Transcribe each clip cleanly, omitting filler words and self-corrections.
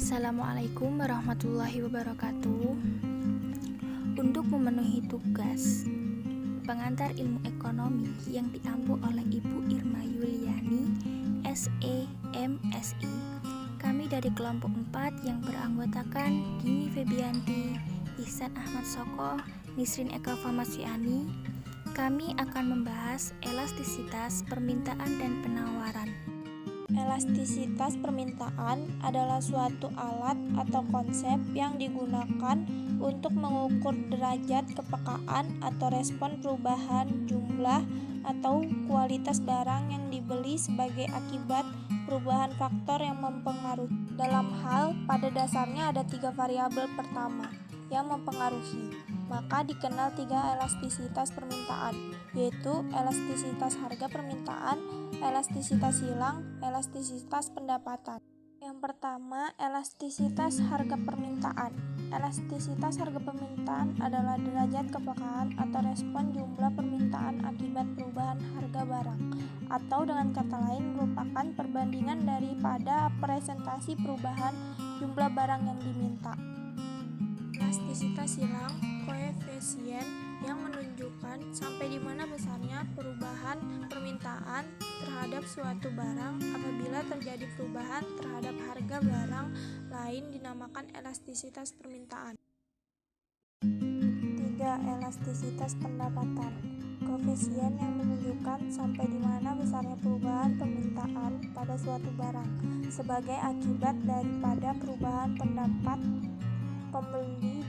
Assalamualaikum warahmatullahi wabarakatuh. Untuk memenuhi tugas pengantar ilmu ekonomi yang diampu oleh Ibu Irma Yuliani, SE, MSI, kami dari kelompok 4 yang beranggotakan Dini Febianti, Ihsan Ahmad Soko, Nisrin Eka Famasiani, kami akan membahas elastisitas permintaan dan penawaran. Elastisitas permintaan adalah suatu alat atau konsep yang digunakan untuk mengukur derajat kepekaan atau respon perubahan jumlah atau kualitas barang yang dibeli sebagai akibat perubahan faktor yang mempengaruhi. Dalam hal, pada dasarnya ada 3 variabel pertama yang mempengaruhi, maka dikenal 3 elastisitas permintaan, yaitu elastisitas harga permintaan, elastisitas silang, elastisitas pendapatan. Yang pertama, elastisitas harga permintaan. Elastisitas harga permintaan adalah derajat kepekaan atau respon jumlah permintaan akibat perubahan harga barang, atau dengan kata lain merupakan perbandingan daripada presentasi perubahan jumlah barang yang diminta. Elastisitas silang, koefisien yang menunjukkan sampai di mana besarnya perubahan permintaan terhadap suatu barang apabila terjadi perubahan terhadap harga barang lain dinamakan elastisitas permintaan. 3. Elastisitas pendapatan. Koefisien yang menunjukkan sampai di mana besarnya perubahan permintaan pada suatu barang sebagai akibat daripada perubahan pendapat pembeli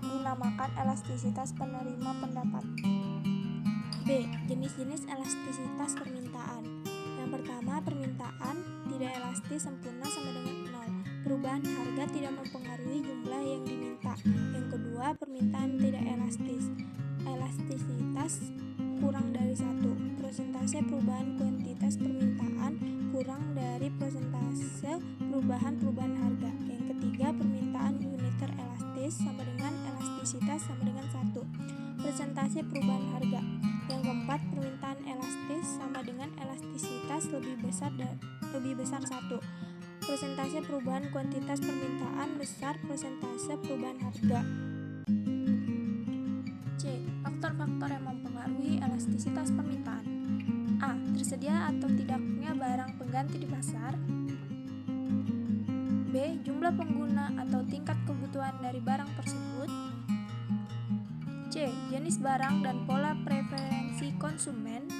dinamakan elastisitas penerima pendapat. B. Jenis-jenis elastisitas permintaan. Yang pertama, permintaan tidak elastis sempurna sama dengan 0. Perubahan harga tidak mempengaruhi jumlah yang diminta. Yang kedua, permintaan tidak elastis. Elastisitas kurang dari 1. Persentase perubahan kuantitas permintaan kurang dari persentase perubahan harga. Yang ketiga, permintaan uniter elastis sama dengan elastisitas sama dengan 1. Persentase perubahan harga. Yang keempat, permintaan elastis sama dengan elastisitas lebih besar 1. Persentase perubahan kuantitas permintaan besar persentase perubahan harga. C. Faktor-faktor yang mempengaruhi elastisitas permintaan. A. Tersedia atau tidaknya barang pengganti di pasar. B. Jumlah pengguna atau tingkat kebutuhan dari barang tersebut. C. Jenis barang dan pola preferensi konsumen.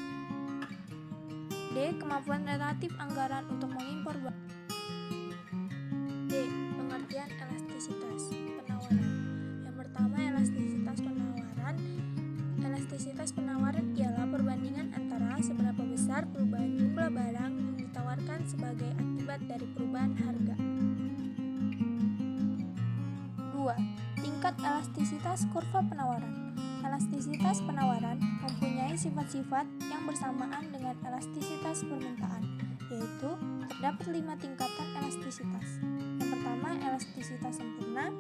D. Kemampuan relatif anggaran untuk mengimpor barang. D. Pengertian elastisitas penawaran. Yang pertama, elastisitas penawaran. Elastisitas penawaran ialah perbandingan antara seberapa besar perubahan jumlah barang yang ditawarkan sebagai akibat dari perubahan harga. 2. Tingkat elastisitas kurva penawaran. Elastisitas penawaran mempunyai sifat-sifat yang bersamaan dengan elastisitas permintaan, yaitu terdapat 5 tingkatan elastisitas. Yang pertama, elastisitas sempurna,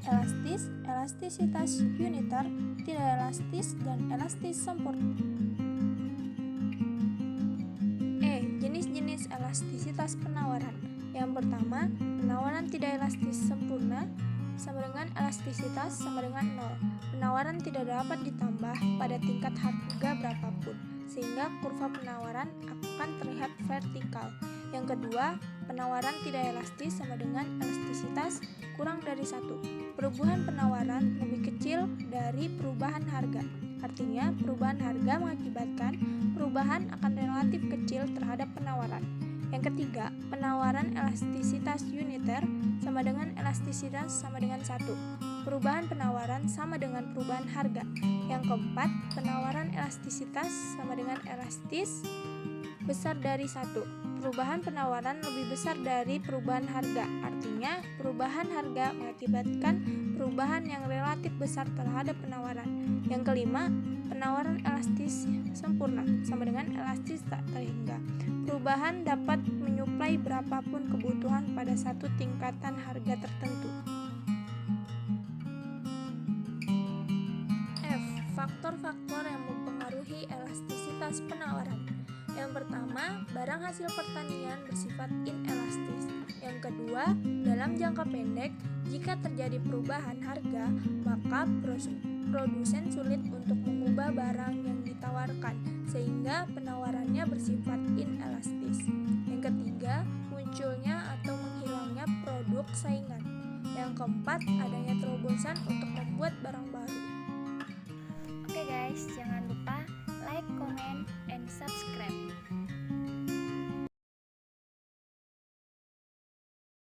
elastis, elastisitas uniter, tidak elastis, dan elastis sempurna. E. Jenis-jenis elastisitas penawaran. Yang pertama, penawaran tidak elastis sempurna sama dengan elastisitas sama dengan 0. Penawaran tidak dapat ditambah pada tingkat harga berapapun, sehingga kurva penawaran akan terlihat vertikal. Yang kedua, penawaran tidak elastis sama dengan elastisitas kurang dari 1. Perubahan penawaran lebih kecil dari perubahan harga. Artinya, perubahan harga mengakibatkan perubahan akan relatif kecil terhadap penawaran. Yang ketiga, penawaran elastisitas uniter sama dengan elastisitas sama dengan 1. Perubahan penawaran sama dengan perubahan harga. Yang keempat, penawaran elastisitas sama dengan elastis besar dari 1. Perubahan penawaran lebih besar dari perubahan harga. Artinya, perubahan harga mengakibatkan perubahan yang relatif besar terhadap penawaran. Yang kelima, penawaran elastis sempurna sama dengan elastis tak terhingga. Perubahan dapat menyuplai berapapun kebutuhan pada satu tingkatan harga tertentu. F. Faktor-faktor yang mempengaruhi elastisitas penawaran. Yang pertama, barang hasil pertanian bersifat inelastis. Yang Yang kedua, dalam jangka pendek, jika terjadi perubahan harga, maka produsen sulit untuk mengubah barang yang ditawarkan, sehingga penawarannya bersifat inelastis. Yang ketiga, munculnya atau menghilangnya produk saingan. Yang keempat, adanya terobosan untuk membuat barang baru. Oke guys, jangan